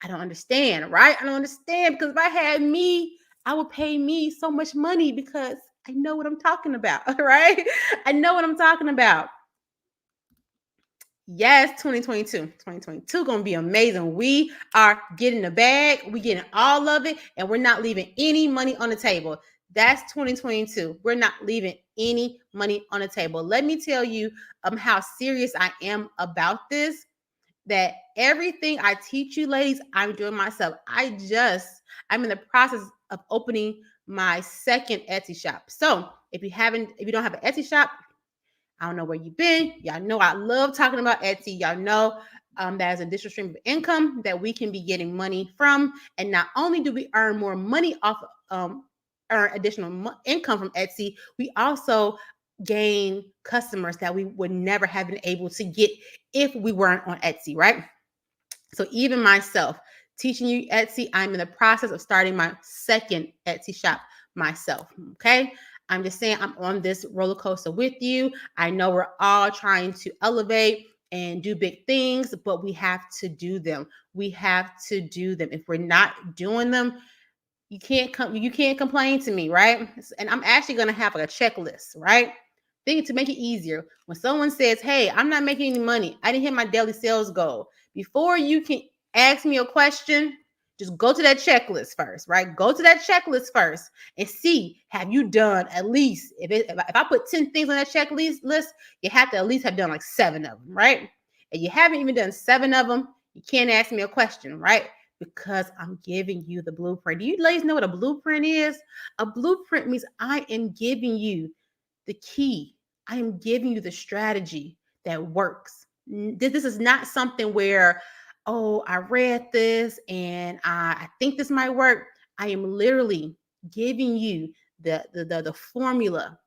I don't understand, right? I don't understand, because if I had me, I would pay me so much money because I know what I'm talking about, right? I know what I'm talking about. Yes, 2022 gonna be amazing. We are getting the bag, we getting all of it, and we're not leaving any money on the table. That's 2022. We're not leaving any money on the table. Let me tell you how serious I am about this. That everything I teach you, ladies, I'm doing myself. I'm in the process of opening my second Etsy shop. So if you don't have an Etsy shop, I don't know where you've been. Y'all know I love talking about Etsy. Y'all know that is an additional stream of income that we can be getting money from. And not only do we earn more money off, earn additional income from Etsy, we also gain customers that we would never have been able to get if we weren't on Etsy, right? So even myself, teaching you Etsy, I'm in the process of starting my second Etsy shop myself, okay? I'm just saying I'm on this roller coaster with you. I know we're all trying to elevate and do big things, but we have to do them. We have to do them. If we're not doing them, you can't complain to me, right? And I'm actually going to have like a checklist, right? Think to make it easier. When someone says, "Hey, I'm not making any money. I didn't hit my daily sales goal." Before you can ask me a question, just go to that checklist first, right? Go to that checklist first and see, have you done at least, if I put 10 things on that checklist, you have to at least have done like 7 of them, right? And you haven't even done 7 of them, you can't ask me a question, right? Because I'm giving you the blueprint. Do you ladies know what a blueprint is? A blueprint means I am giving you the key. I am giving you the strategy that works. This is not something where, oh, I read this and I think this might work. I am literally giving you the formula.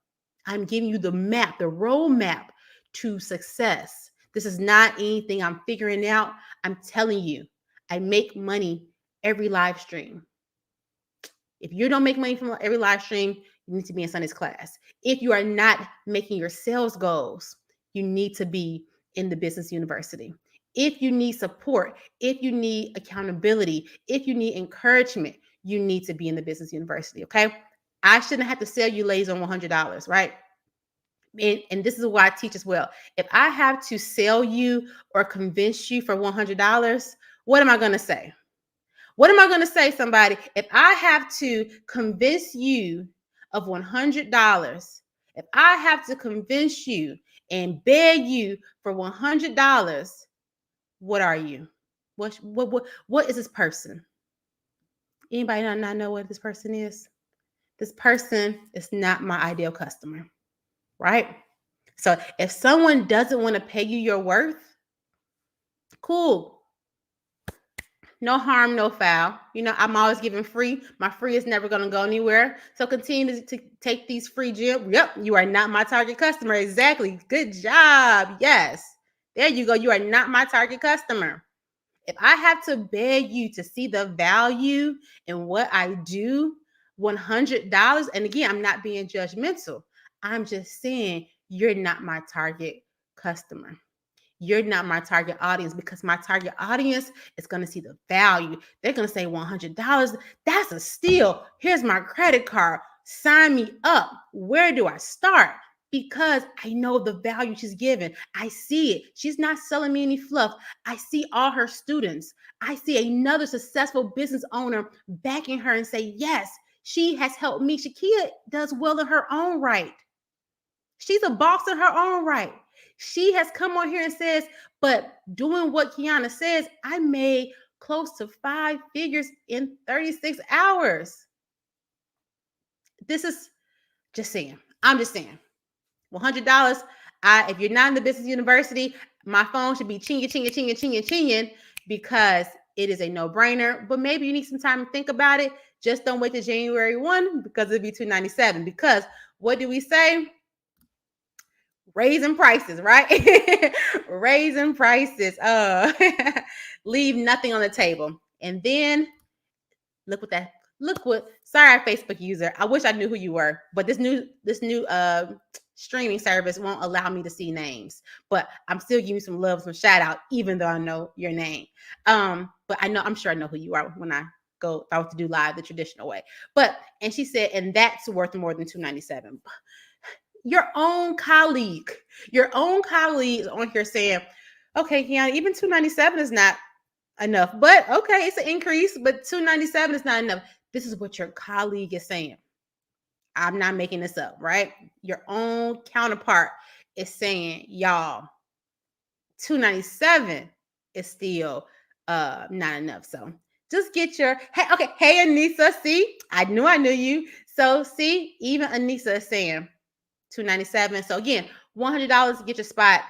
I'm giving you the map, the roadmap to success. This is not anything I'm figuring out. I'm telling you, I make money every live stream. If you don't make money from every live stream, you need to be in Sunday's class. If you are not making your sales goals, you need to be in the business university. If you need support, if you need accountability, if you need encouragement, you need to be in the business university. Okay. I shouldn't have to sell you ladies on $100, right? And this is why I teach as well. If I have to sell you or convince you for $100, what am I going to say? What am I going to say, somebody? If I have to convince you of $100, if I have to convince you and beg you for $100, what are you? What is this person? Anybody not know what this person is? This person is not my ideal customer, right? So if someone doesn't want to pay you your worth, cool. No harm, no foul. I'm always giving free. My free is never going to go anywhere. So continue to take these free gems. Yep, you are not my target customer. Exactly. Good job. Yes. There you go. You are not my target customer. If I have to beg you to see the value in what I do, $100, and again, I'm not being judgmental. I'm just saying you're not my target customer. You're not my target audience, because my target audience is going to see the value. They're going to say $100. That's a steal. Here's my credit card. Sign me up. Where do I start? Because I know the value she's giving. I see it. She's not selling me any fluff. I see all her students. I see another successful business owner backing her and say, yes, she has helped me. Shakia does well in her own right. She's a boss in her own right. She has come on here and says, but doing what Kiana says, I made close to 5 figures in 36 hours. This is just saying. I'm just saying. $100. If you're not in the business university, my phone should be chinging, because it is a no-brainer. But maybe you need some time to think about it. Just don't wait till January 1, because it'll be $297. Because what do we say? Raising prices, right? Raising prices. Leave nothing on the table. And then look what sorry, Facebook user. I wish I knew who you were, but this new streaming service won't allow me to see names. But I'm still giving you some love, some shout out, even though I know your name. But I'm sure I know who you are when I go, if I was to do live the traditional way. And she said, and that's worth more than $297. Your own colleague is on here saying, okay, Kiana, even $297 is not enough, but okay, it's an increase, but $297 is not enough. This is what your colleague is saying. I'm not making this up, right? Your own counterpart is saying, y'all, $297 is still not enough. So just get your hey Anissa, see, I knew you. So see, even Anissa is saying $297. So again, $100 to get your spot.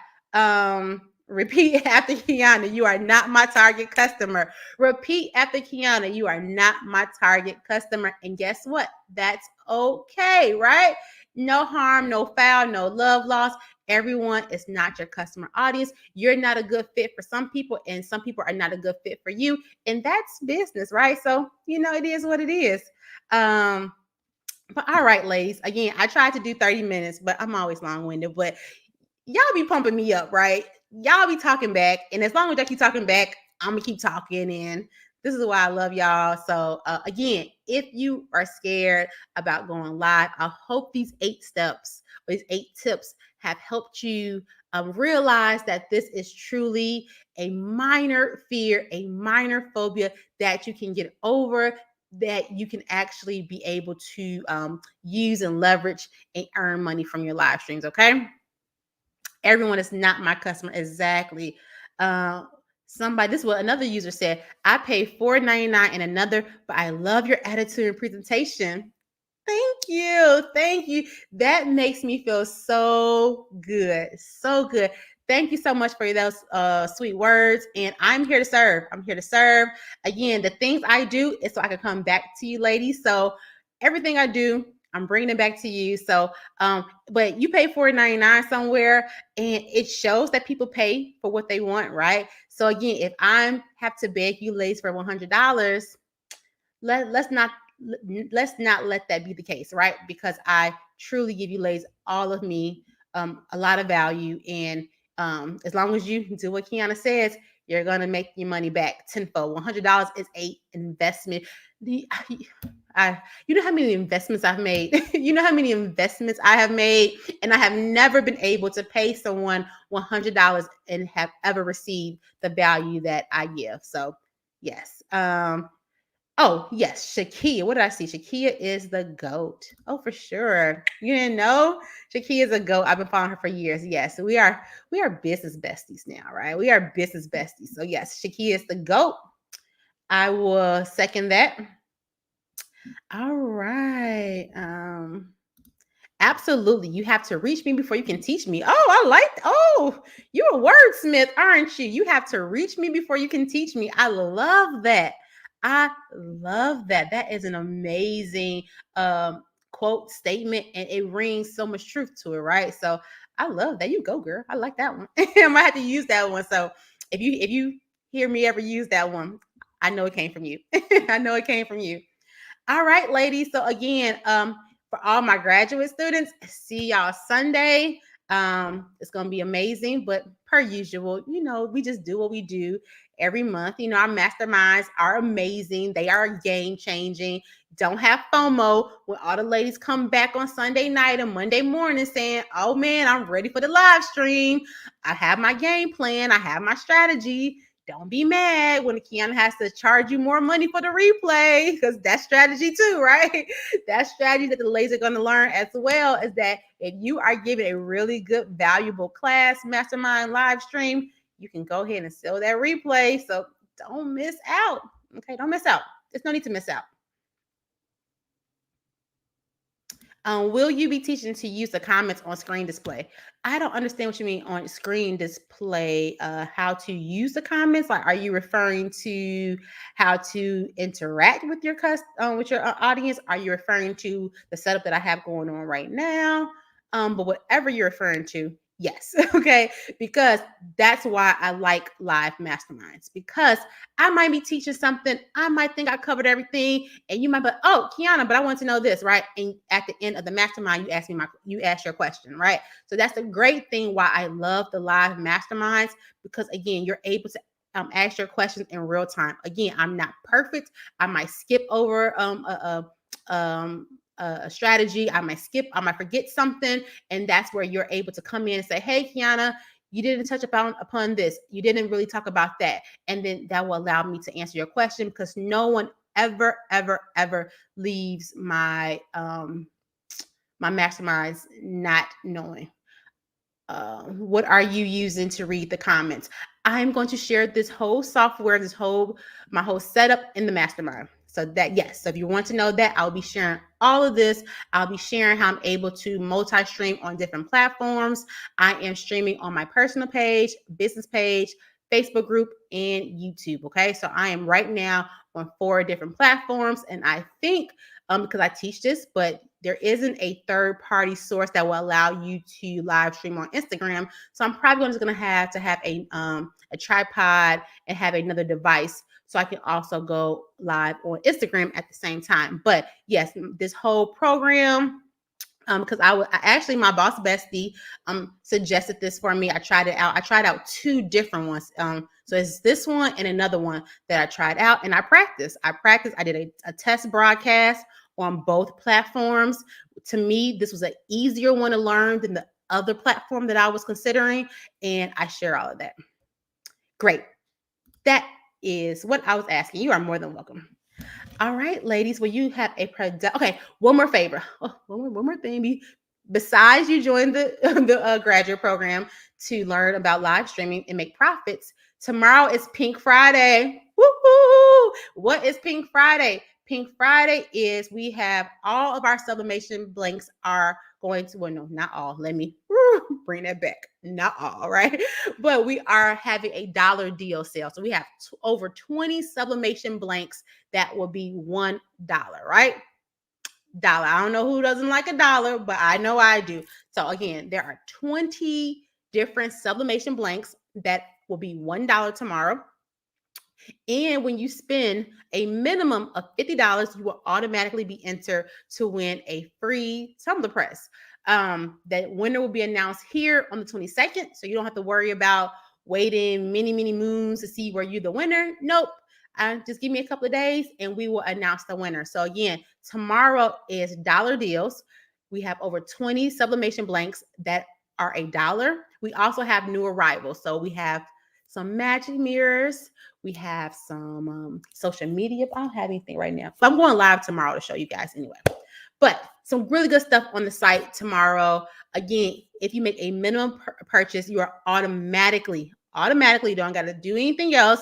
Repeat after Kiana, you are not my target customer. Repeat after Kiana, you are not my target customer. And guess what? That's okay, right? No harm, no foul, no love lost. Everyone is not your customer audience. You're not a good fit for some people, and some people are not a good fit for you. And that's business, right? So, it is what it is. But all right, ladies. Again, I tried to do 30 minutes, but I'm always long-winded. But y'all be pumping me up, right? Y'all be talking back. And as long as I keep talking back, I'm going to keep talking. And this is why I love y'all. So again, if you are scared about going live, I hope these 8 steps, or these 8 tips have helped you realize that this is truly a minor fear, a minor phobia that you can get over, that you can actually be able to use and leverage and earn money from your live streams. Okay. Everyone is not my customer. Exactly. This is what another user said. I pay $4.99 in another, but I love your attitude and presentation. Thank you. That makes me feel so good. So good. Thank you so much for those sweet words. And I'm here to serve. I'm here to serve. Again, the things I do is so I can come back to you, ladies. So everything I do, I'm bringing it back to you. So, but you pay $4.99 somewhere, and it shows that people pay for what they want, right? So again, if I have to beg you, ladies, for $100, let's not let that be the case, right? Because I truly give you ladies all of me, a lot of value, and as long as you do what Kiana says, you're gonna make your money back tenfold. $100 is a investment. You know how many investments I've made. You know how many investments I have made, and I have never been able to pay someone $100 and have ever received the value that I give. So yes. Oh, yes, Shakia. What did I see? Shakia is the GOAT. Oh, for sure. You didn't know? Shakia is a GOAT. I've been following her for years. Yes, we are business besties now, right? We are business besties. So yes, Shakia is the GOAT. I will second that. All right. Absolutely. You have to reach me before you can teach me. You're a wordsmith, aren't you? You have to reach me before you can teach me. I love that. I love that. That is an amazing quote statement, and it rings so much truth to it, right? So I love that. You go, girl. I like that one. I might have to use that one. So if you hear me ever use that one, I know it came from you. I know it came from you. All right, ladies. So again, for all my graduate students, see y'all Sunday. It's gonna be amazing, but per usual, we just do what we do every month. Our masterminds are amazing. They are game changing. Don't have FOMO when all the ladies come back on Sunday night and Monday morning saying, "Oh man, I'm ready for the live stream. I have my game plan. I have my strategy." Don't be mad when Kiana has to charge you more money for the replay, because that's strategy too, right? That strategy that the ladies are going to learn as well is that if you are giving a really good, valuable class, mastermind live stream, you can go ahead and sell that replay. So don't miss out. Okay, don't miss out. There's no need to miss out. Will you be teaching to use the comments on screen display? I don't understand what you mean on screen display. How to use the comments? Like, are you referring to how to interact with your audience? Are you referring to the setup that I have going on right now? But whatever you're referring to, yes, okay, because that's why I like live masterminds, because I might be teaching something, I might think I covered everything, and you might be, "Oh, Kiana, but I want to know this," right? And at the end of the mastermind, you ask your question, right? So that's the great thing why I love the live masterminds, because again, you're able to ask your questions in real time. Again, I'm not perfect. I might skip over a strategy. I might forget something, and that's where you're able to come in and say, "Hey, Kiana, you didn't touch upon this. You didn't really talk about that." And then that will allow me to answer your question, because no one ever leaves my my masterminds not knowing. What are you using to read the comments? I'm going to share this whole software, my whole setup in the mastermind. So that, yes. So if you want to know that, I'll be sharing all of this. I'll be sharing how I'm able to multi-stream on different platforms. I am streaming on my personal page, business page, Facebook group, and YouTube. Okay. So I am right now on 4 different platforms. And I think because I teach this, but there isn't a third-party source that will allow you to live stream on Instagram. So I'm probably just going to have a tripod and have another device, so I can also go live on Instagram at the same time. But yes, this whole program, because actually my boss bestie suggested this for me. I tried it out. I tried out 2 different ones. So it's this one and another one that I tried out, and I practiced. I did a test broadcast on both platforms. To me, this was an easier one to learn than the other platform that I was considering, and I share all of that. Great. That is what I was asking. You are more than welcome. All right, ladies. Well, you have a okay. One more favor. One more thing. Besides you join the graduate program to learn about live streaming and make profits, tomorrow is Pink Friday. Woo-hoo! What is Pink Friday? Pink Friday is we have all of our sublimation blanks are going to, well, no, not all. Let me bring that back. Not all, right? But we are having a dollar deal sale. So we have over 20 sublimation blanks that will be $1, right? Dollar. I don't know who doesn't like a dollar, but I know I do. So again, there are 20 different sublimation blanks that will be $1 tomorrow. And when you spend a minimum of $50, you will automatically be entered to win a free tumbler press. That winner will be announced here on the 22nd. So you don't have to worry about waiting many, many moons to see where you're the winner. Nope. Just give me a couple of days and we will announce the winner. So again, tomorrow is dollar deals. We have over 20 sublimation blanks that are $1. We also have new arrivals. So we have some magic mirrors. We have some social media. I don't have anything right now. But I'm going live tomorrow to show you guys anyway. But some really good stuff on the site tomorrow. Again, if you make a minimum purchase, you are automatically, you don't got to do anything else.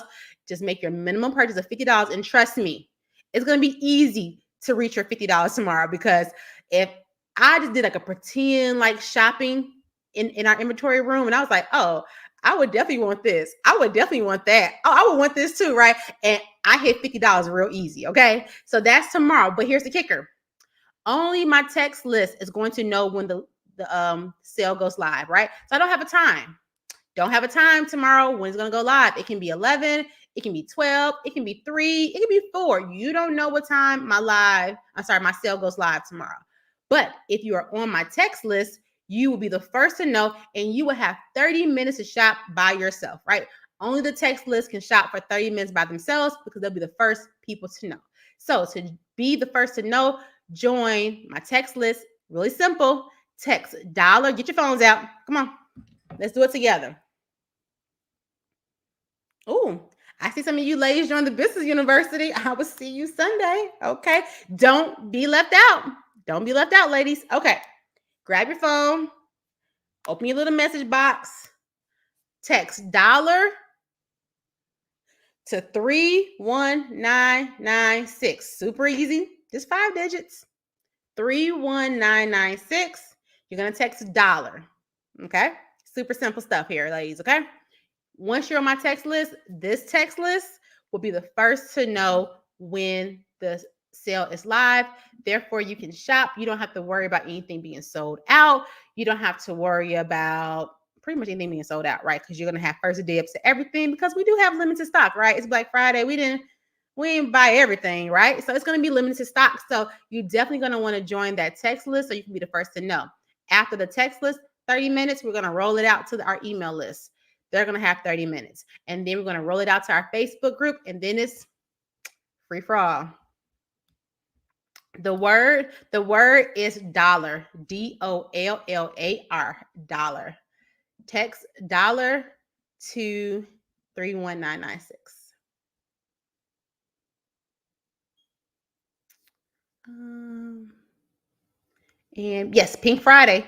Just make your minimum purchase of $50. And trust me, it's going to be easy to reach your $50 tomorrow, because if I just did like a pretend like shopping in our inventory room and I was like, oh, I would definitely want this. I would definitely want that. Oh, I would want this too, right? And I hit $50 real easy, okay? So that's tomorrow. But here's the kicker. Only my text list is going to know when the sale goes live, right? So I don't have a time. Don't have a time tomorrow when it's going to go live. It can be 11, it can be 12, it can be 3, it can be 4. You don't know what time my sale goes live tomorrow. But if you are on my text list, you will be the first to know, and you will have 30 minutes to shop by yourself, right? Only the text list can shop for 30 minutes by themselves, because they'll be the first people to know. So to be the first to know, join my text list. Really simple. Text dollar. Get your phones out. Come on. Let's do it together. Oh, I see some of you ladies join the business university. I will see you Sunday. Okay. Don't be left out. Don't be left out, ladies. Okay. Grab your phone. Open your little message box. Text dollar to 31996. Super easy. Just 5 digits. 31996. You're going to text dollar. Okay. Super simple stuff here, ladies. Okay. Once you're on my text list, this text list will be the first to know when the sale is live. Therefore, you can shop. You don't have to worry about anything being sold out. You don't have to worry about pretty much anything being sold out, right? Because you're going to have first dibs to everything, because we do have limited stock, right? It's Black Friday. We didn't buy everything, right? So it's going to be limited stock. So you're definitely going to want to join that text list so you can be the first to know. After the text list, 30 minutes, we're going to roll it out to our email list. They're going to have 30 minutes. And then we're going to roll it out to our Facebook group, and then it's free for all. The word is dollar, DOLLAR, dollar. Text dollar to 31996. And yes, Pink Friday.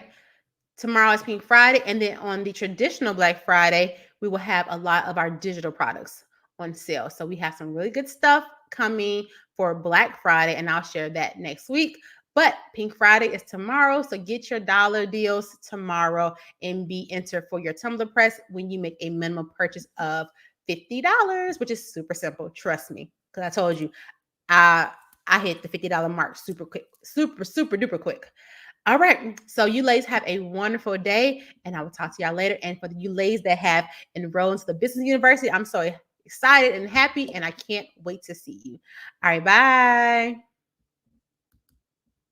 Tomorrow is Pink Friday. And then on the traditional Black Friday, we will have a lot of our digital products on sale. So we have some really good stuff coming for Black Friday, and I'll share that next week. But Pink Friday is tomorrow. So get your dollar deals tomorrow and be entered for your tumbler press when you make a minimum purchase of $50, which is super simple. Trust me, because I told you, I hit the $50 mark super quick, super duper quick. All right. So you ladies have a wonderful day, and I will talk to y'all later. And for you ladies that have enrolled into the business university, I'm so excited and happy, and I can't wait to see you. All right. Bye.